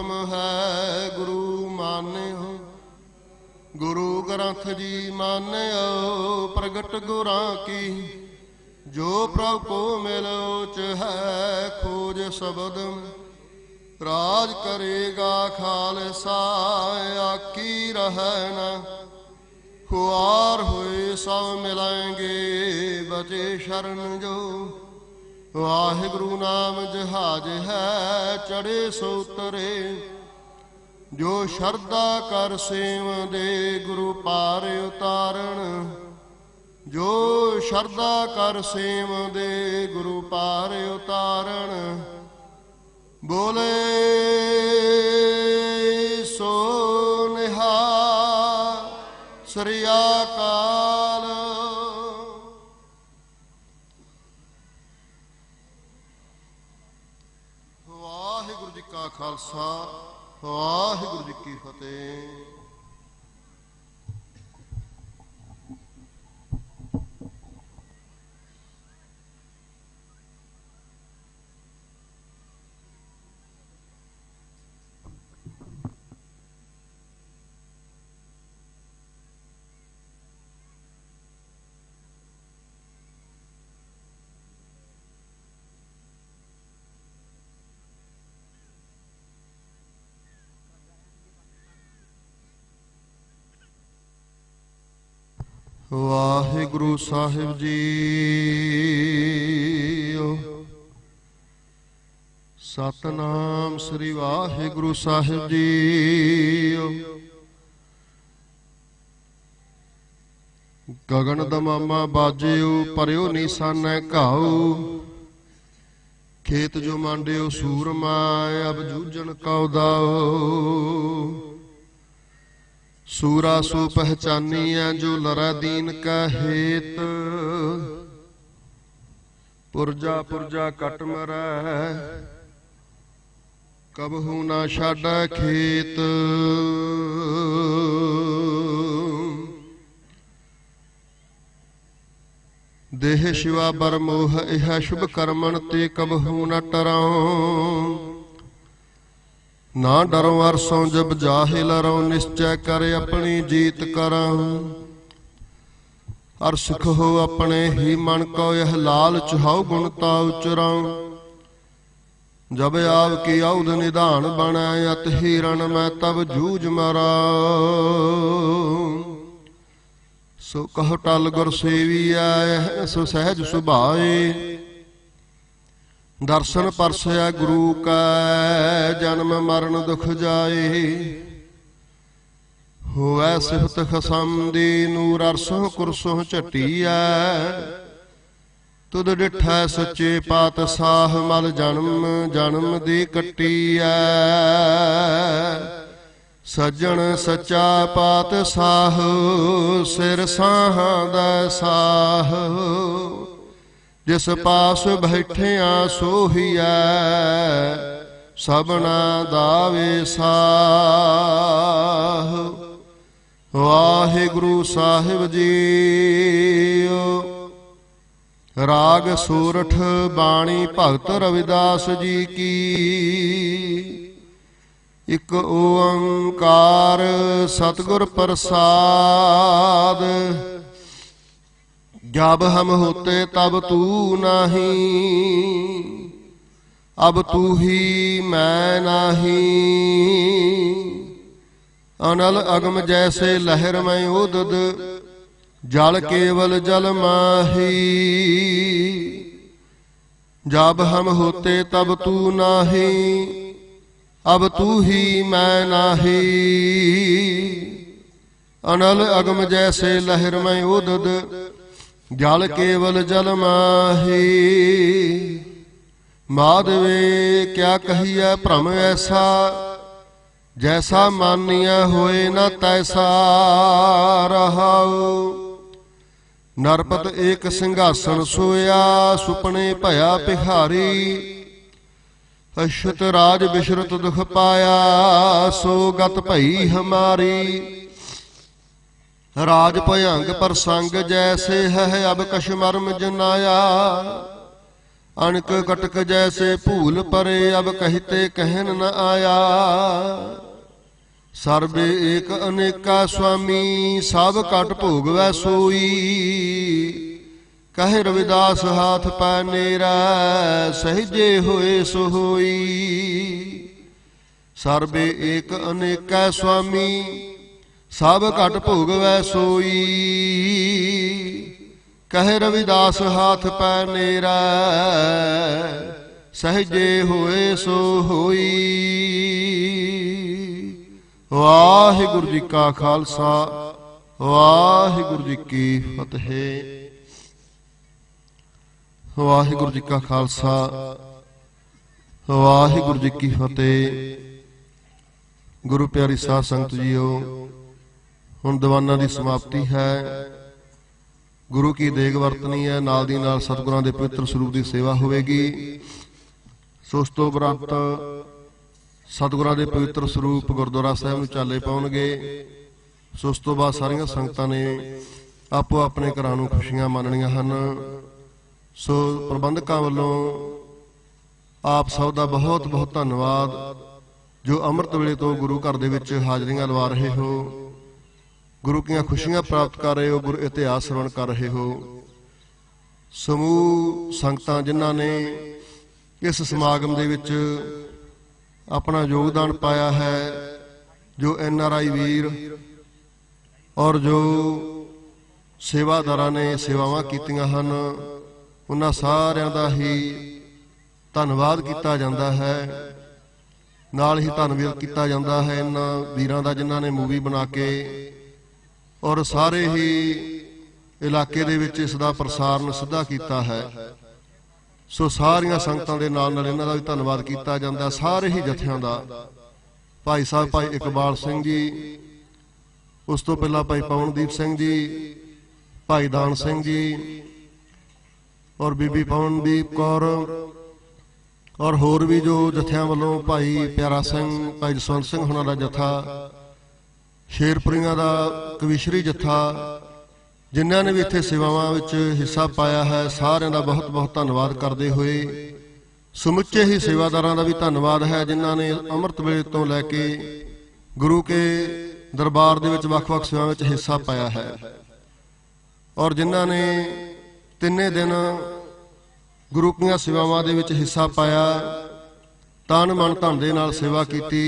हुक्म है गुरु मान्यो। गुरु ग्रंथ जी मान्यो प्रगट गुरां की। जो प्रभु को मिलोच है खोज शब्द। राज करेगा खालसा आकी रहे न। खुआर हुए सब मिलेंगे बचे शरण जो। वाहिगुरु नाम जहाज है चढ़े सो उतरे। जो शरदा कर सेव दे गुरु पार उतारण। जो शरदा कर सेव दे गुरु पार उतारण। बोले सो निहाल स੍ਰੀ ਅਕਾਲ। ਵਾਹਿਗੁਰੂ ਜੀ ਕਾ ਖਾਲਸਾ ਵਾਹਿਗੁਰੂ ਜੀ ਕੀ ਫਤਿਹ। ਵਾਹਿਗੁਰੂ ਸਾਹਿਬ ਜੀ। ਸਤਨਾਮ ਸ੍ਰੀ ਵਾਹਿਗੁਰੂ ਸਾਹਿਬ ਜੀ। ਗਗਨ ਦਮਾਮਾ ਬਾਜਿਓ ਪਰਿਓ ਨਿਸ਼ਾਨੈ ਘਾਉ। ਖੇਤ ਜੋ ਮਾਂਡਿਓ ਸੂਰਮਾ ਅਬ ਜੂਝਣ ਕਉ ਦਾਓ। सूरा सो पहचानिया जो लरा दीन का हेत। पुरजा पुरजा कट मरै कबहू ना छाडै खेत। देह शिवा बर मोह इह शुभ कर्मन ते कबहू न टराऊं। ना डरो अरसों जब जाहिल रहो निश्चय कर अपनी जीत करां। अर सिख हो अपने ही मन को यह लाल चुहाओ गुणता उचरां। जब आव की औध निधान बनै अत हिरण मैं तब जूझ मरा। सो कहो टल गुर सेवी आए सो सहज सुभाए। दर्शन परसया गुरु का जन्म मरण दुख जाए। होवै सिफत खसम दी नूर अरसों कुरसों झटिया। तुद डिठै सच्चे पातशाह मल जन्म जन्म दी कटिया। सज्जन सच्चा पातशाह सिर साहां दा साह। जिस पास बैठिया सोहिया सबना दावे साह। वाहिगुरु साहिब जी। राग सोरठ बाणी भगत रविदास जी की। एक ओंकार सतगुर प्रसाद। जब हम होते तब तू नहीं अब तू ही मैं नहीं। अनल अगम जैसे लहर में उदद जल केवल जल माही। जब हम होते तब तू नहीं अब तू ही मैं नहीं। अनल अगम जैसे लहर में उदद जल केवल जल माही। माधवे क्या कहिए भ्रम ऐसा जैसा मानिया होए न तैसा रहाओ। नरपत एक सिंहासन सोया सुपने भया भिखारी। अश्वत राज विश्रुत दुख पाया सो गत भई हमारी। राज भयंग प्रसंग जैसे है अब कश मर्म जनाया। अणक कटक जैसे भूल परे, अब कहते कहन न आया। सर्बे एक अनेका स्वामी, सब कट भोगवै सोई। कहे रविदास हाथ पै नेरा, सहजे होए सो होई। सर्बे एक अनेका स्वामी, सब घट भोगवै सोई। कहे रविदास हाथ पै नेरा, सहजे होए सो होई। वाहिगुरु जी का खालसा, वाहिगुरु जी की फतेह। वाहिगुरु जी का खालसा, वाहिगुरु जी की फतेह। गुरु प्यारी साध संगत जीओ, हुण दीवाना की समाप्ति है। गुरु की देग वरतनी है, नाल दी नाल सतगुरां दे पवित्र स्वरूप की सेवा होवेगी। सो उस तो उपरंत सतगुरां दे पवित्र स्वरूप गुरुद्वारा साहिब नूं चाले पाउणगे। सो उस तो बाद सारियां संगतां ने आपो अपने घरां नूं खुशियां मानणीਆਂ ਹਨ। सो प्रबंधकां वल्लों आप सब दा बहुत बहुत धन्नवाद, जो अमृत वेले तो गुरु घर दे विच हाजरियां लवा रहे हो, गुरु की खुशियां प्राप्त कर रहे हो, गुरु इतिहास श्रवण कर रहे हो। समूह संगतां जिन्हां ने इस समागम दे विच अपना योगदान पाया है, जो NRI वीर और जो सेवादारां ने सेवावां कीतियां हन, उन्हां सारियां दा ही धन्नवाद किया जाता है। नाल ही धन्नवाद किया जाता है इन्हां वीरां दा जिन्हां ने मूवी बना के और सारे ही इलाके दे विच इस दा प्रसारण सिद्धा किया है। सो सारियां संगतां दे नाल नाल इन्हां दा भी धन्नवाद किया जाता है, सारे ही जत्थियां दा। भाई साहब भाई इकबाल सिंह जी, उस तो पहला भाई पवनदीप सिंह जी, भाई दान सिंह जी और बीबी पवनदीप कौर और होर भी जो जत्थियां वालों भाई प्यारा सिंह, भाई जसवंत सिंह होना दा जत्था, शेरपुरियां दा कविशरी जत्था, जिन्हां ने भी इत्थे सेवावां विच हिस्सा पाया है, सारियां दा बहुत बहुत धन्नवाद करते हुए समुचे ही सेवादारां दा भी धन्नवाद है, जिन्हां ने अमृत वेले तो लैके गुरु के दरबार दे विच वख-वख सेवावां विच हिस्सा पाया है और जिन्हां ने तिन्ने दिन गुरु की सेवावां दे विच हिस्सा पाया, तन मन धन दे नाल सेवा कीती।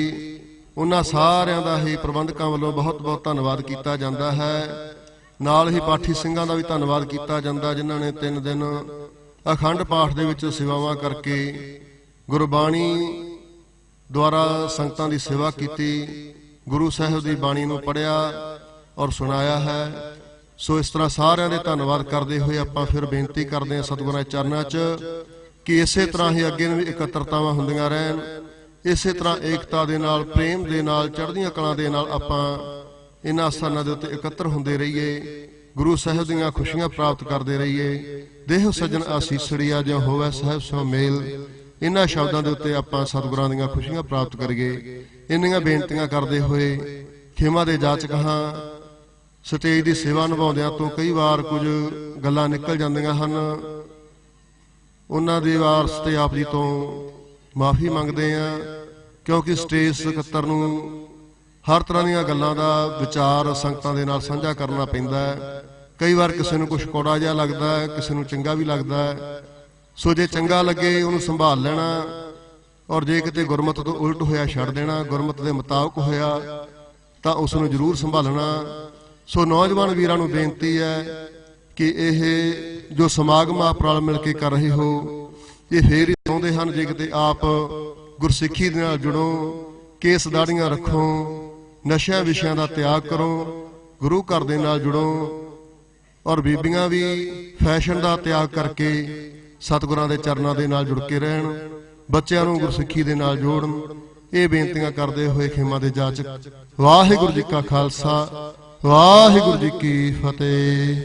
उन्हां सारियां दा ही प्रबंधकां वल्लों बहुत बहुत धन्नवाद किया जाता है। नाल ही पाठी ਸਿੰਘਾਂ ਦਾ भी धन्नवाद किया जाता, जिन्हां ने 3 दिन अखंड पाठ दे विच सेवावां करके गुरबाणी द्वारा संगतां दी सेवा की, गुरु साहिब दी बाणी नूं पढ़िया और सुनाया है। सो इस तरह सारिਆਂ ਦੇ ਧੰਨਵਾਦ करते हुए ਆਪਾਂ फिर बेनती करते हैं सतगुਰਾਂ ਦੇ चरणों च कि इसे तरह ही अगे भी इकत्रतावां ਹੁੰਦੀਆਂ ਰਹਿਣ, इसे तरह एकता ਦੇ ਨਾਲ, प्रेम ਦੇ ਨਾਲ, ਚੜ੍ਹਦੀਆਂ ਕਲਾਂ ਦੇ ਨਾਲ ਆਪਾਂ इन्हां ਸਥਾਨਾਂ ਦੇ ਉੱਤੇ ਇਕੱਤਰ ਹੁੰਦੇ रहिए, गुरु साहिब ਦੀਆਂ खुशियां प्राप्त करते रहिए। देह सज्जन आसीसड़िया जो होवे साहिब सो मेल, इन्हां शब्दां दे उत्ते आपां सतगुरां ਦੀਆਂ खुशियां प्राप्त करिए। इन्नियां बेनतियां करते हुए खेमा दे जाचक हां, स्टेज की सेवा निभाउंदियां तो कई बार कुछ गल्लां निकल जांदियां हन, उन्हां दे वास्ते आप जी तो माफ़ी मंगते हैं, क्योंकि स्टेज सकत्तर नूं हर तरह दीयां गल्लां दा विचार संगतां दे नाल साझा करना पैंदा है। कई बार किसी नूं कुछ कौड़ा जिहा लगदा है, किसी नूं चंगा भी लगदा है। सो जे चंगा लगे उहनूं संभाल लेना, और जे किते गुरमत तो उलट होया छड्ड देना, गुरमत दे मुताबक होया तां उस नूं जरूर संभालना। सो नौजवान वीरां नूं बेनती है कि यह जो समागम आप रल मिल के कर रहे हो, ये फेर ही चाहुंदे हन जे किते आप गुरसिੱਖੀ दे नाल जुड़ो, केस दाड़ियां रखो, नशियां विषयां दा त्याग करो, गुरु घर दे नाल जुड़ो, और बीबियां भी फैशन दा त्याग करके सतगुरां दे चरनां दे नाल जुड़ के रहन, बच्चिआं नूं गुरसिੱਖੀ दे नाल जोड़न। ये बेनतियां करदे होए खेमा दे जाचक वाहिगुरू जी का खालसा, वाहिगुरू जी की फतेह।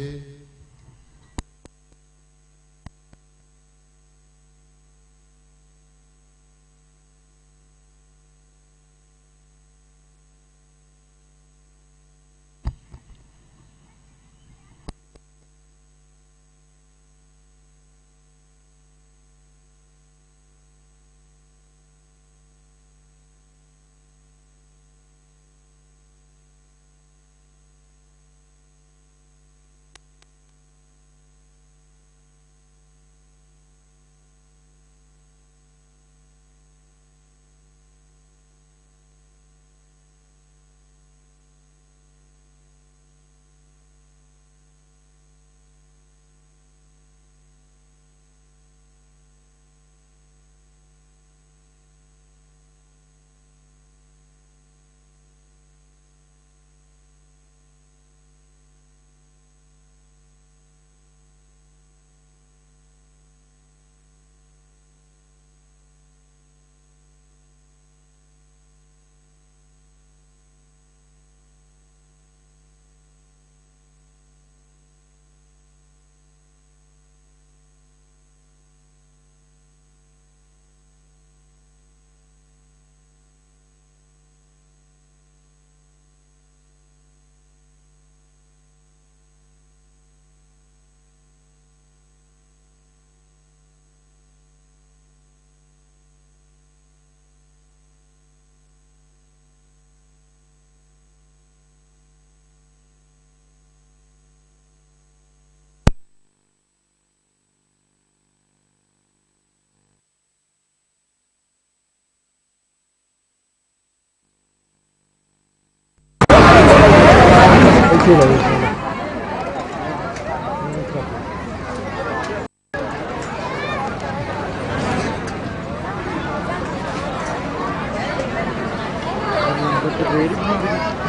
ठीक है।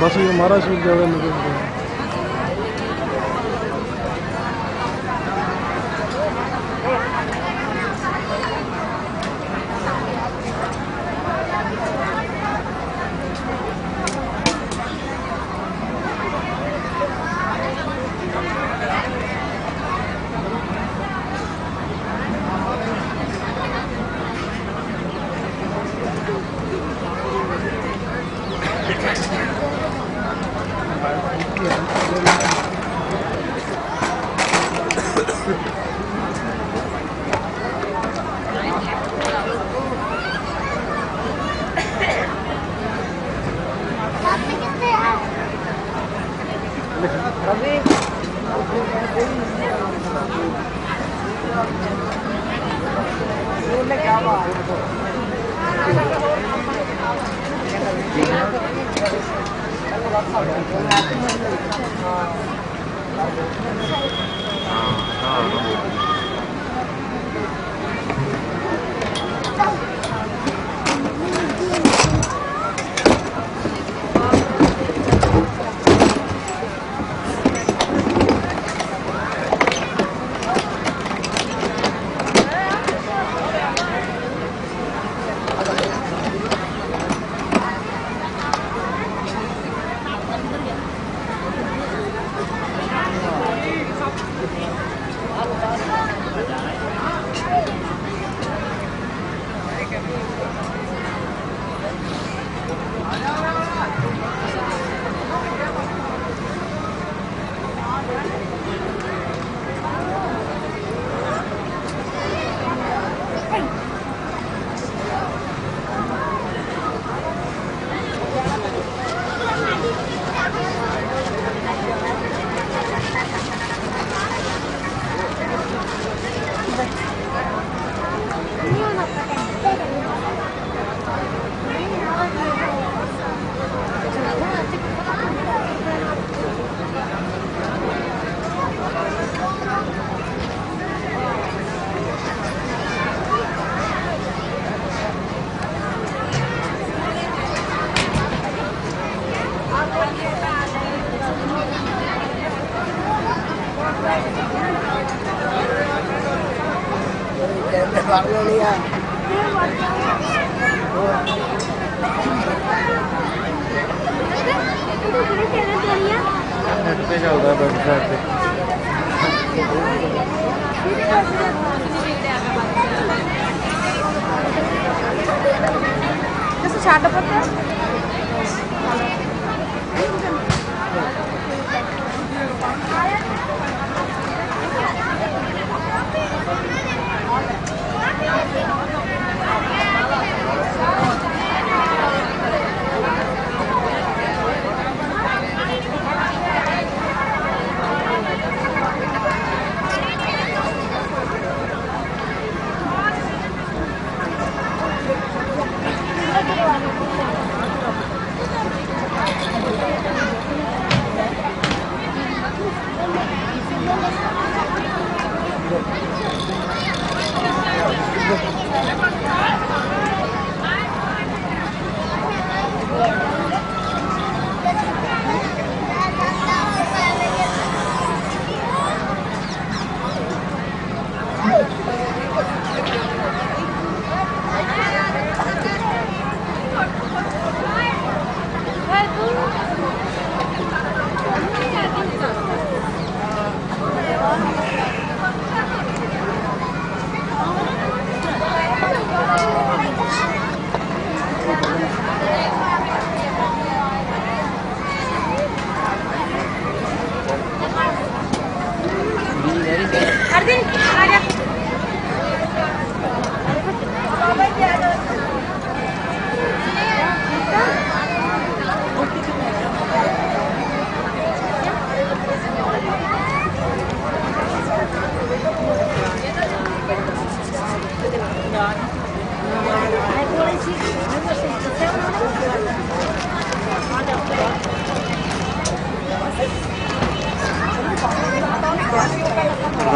बस ये हमारा सूट ज़्यादा निकल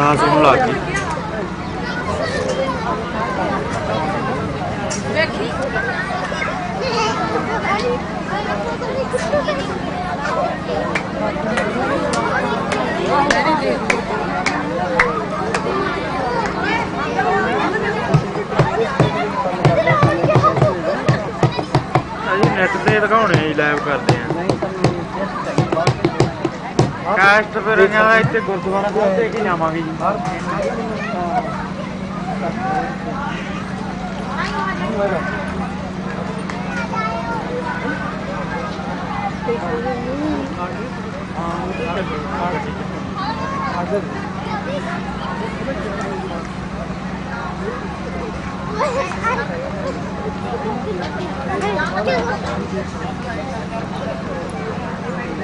रास होने लग गई। नेट से दिखाने लाइव करते हैं कास्ट फिर इतने गुरुद्वारा ਸਾਹਿਬ देख ही जावांगे जी।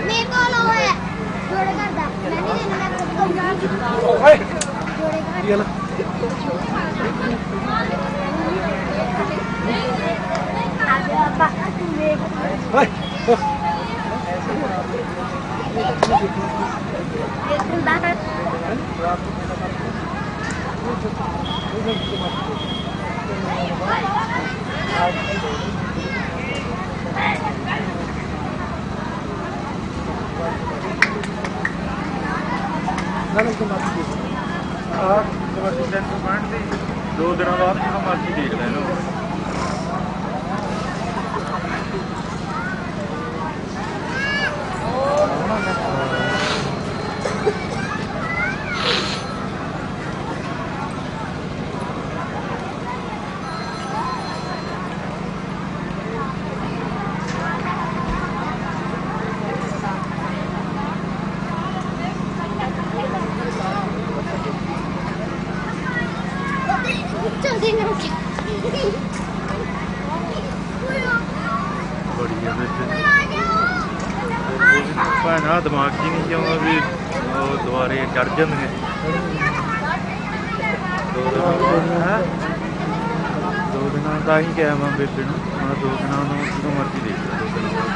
मेरे को लो है जोड़े कर दा मैं नहीं देना मैं खुद को ओए जोड़े कर ये ला आगे पापा तू देख ओए एक दिन बात दो दिन बाद जो मर्जी देख लेना। जल्दी ना उठ भैना दिमाग च नहीं आਉਂਦਾ भी दुबारे चढ़ जाते दो दिन का ही क्या मैं बेबे मैं 2 दिनों जो मर्जी देख लो 2 दिनों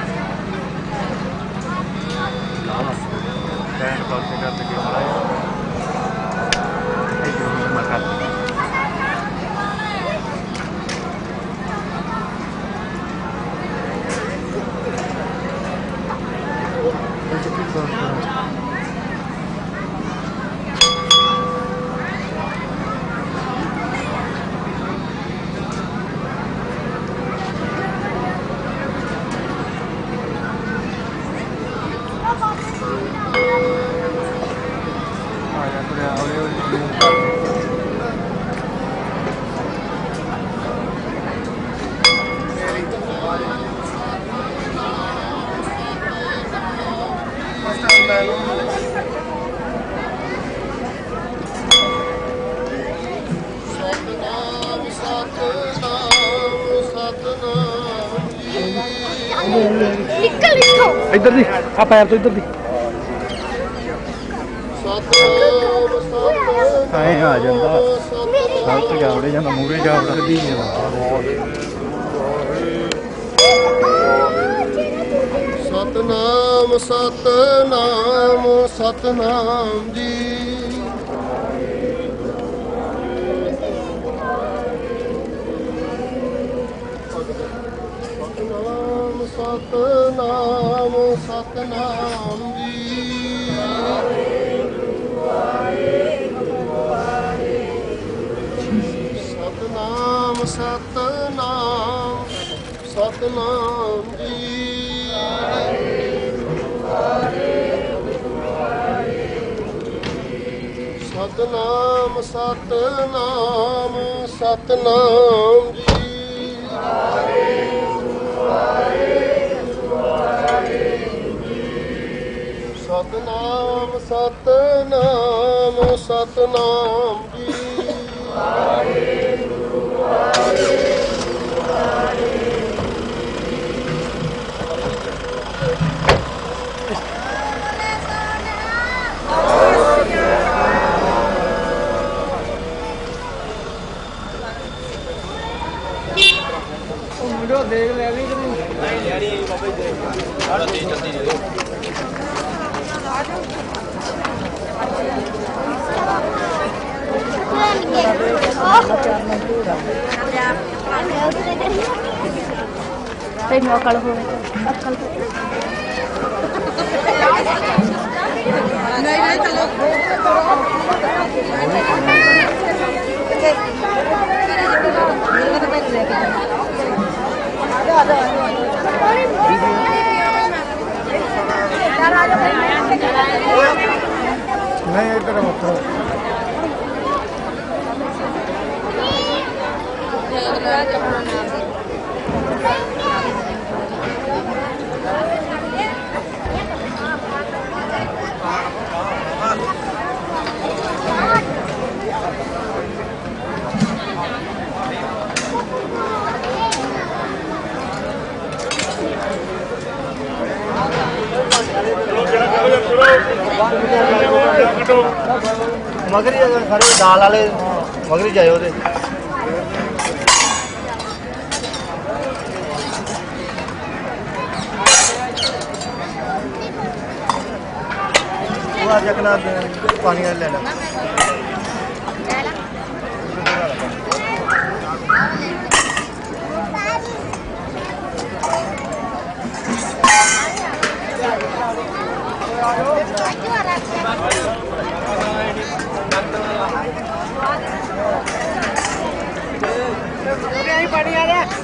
टाइम पास करके मैं कर निकल इथों इधर दी आ पैर तो इधर दी ਐਂ ਆ ਜਾਂਦਾ ਗਲਤ ਜਾਵੜੇ ਜਾਂਦਾ ਮੂਰੇ ਜਾਵੜਾ ਦੀ ਸਤਨਾਮ ਸਤਨਾਮ ਸਤਨਾਮ ਜੀ ਸਤਨਾਮ ਸਤਨਾਮ ਜੀ ਸਤਨਾਮ ਸਤਨਾਮ ਸਤਨਾਮ ਜੀ ਸਤਨਾਮ ਸਤਨਾਮ ਸਤਨਾਮ ਜੀ ਸਤਨਾਮ ਸਤਨਾਮ ਸਤਨਾਮ ਜੀ वीडियो देख ले नहीं नहीं बाबा जी जल्दी जल्दी ਤੈਨੂੰ ਅਕਲ ਹੋਵੇ ਅਕਲ ਨਹੀਂ ਨਹੀਂ ਚਲੋ नहीं इधर मत मगरी खड़े दाल वाले मगरी जाए वो जगना पानी लेना पानी आ रहा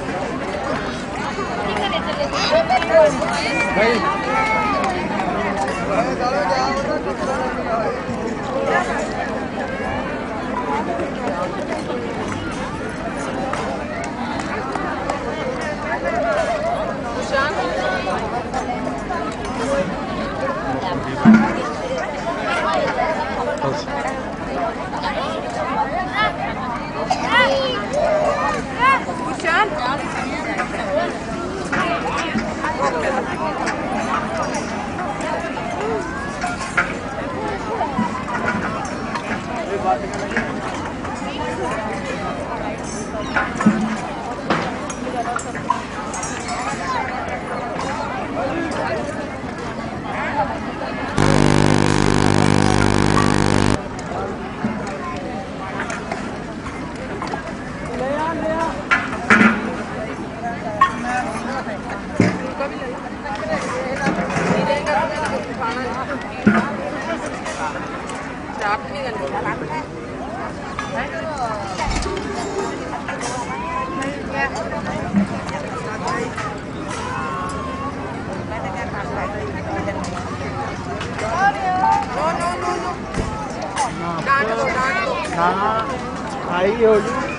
आई होली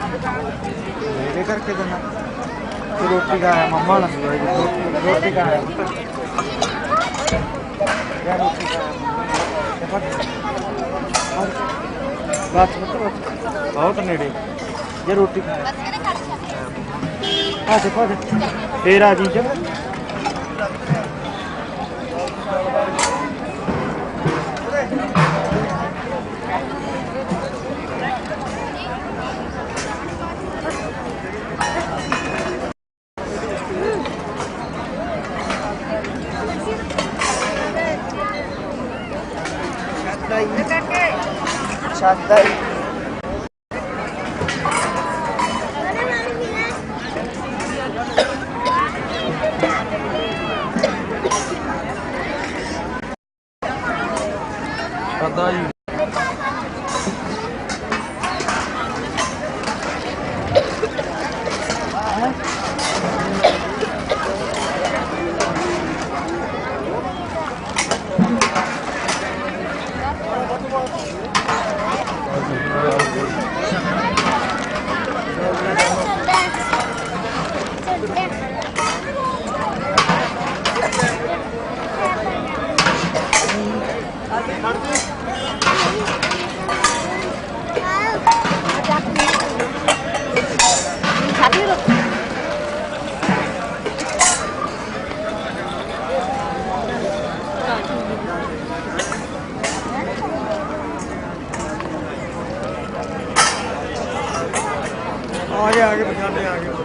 मेरे करके देना रोटी का है मम्मा ना रोटी का है बहुत नेड़े ये रोटी देखो तेरा जी जब शानदार पता ही आगे पछाने आ गए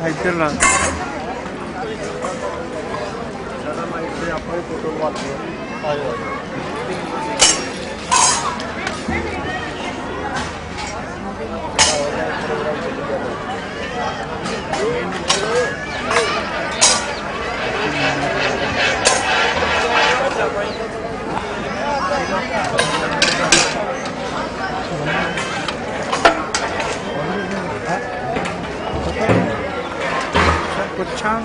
ਇੱਧਰ ਲਾ ਆਪਾਂ ਫੋਟੋ ਲਵਾਤੇ ਆ ਜਾਓ ਪੁੱਛਾਂ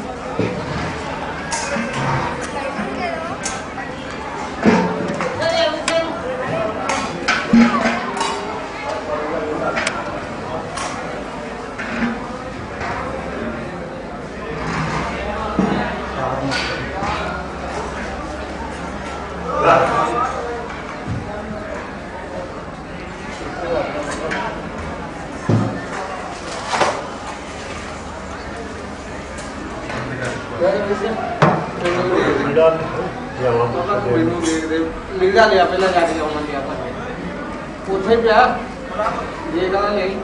ਮੈਨੂੰ ਦੇਖਦੇ ਲੀੜਾ ਲਿਆ ਪਹਿਲਾਂ ਜਾ ਕੇ ਆਉਣਾ ਗਿਆ ਉੱਥੇ ਹੀ ਪਿਆ ਜੇ ਕਹਿੰਦਾ ਨਹੀਂ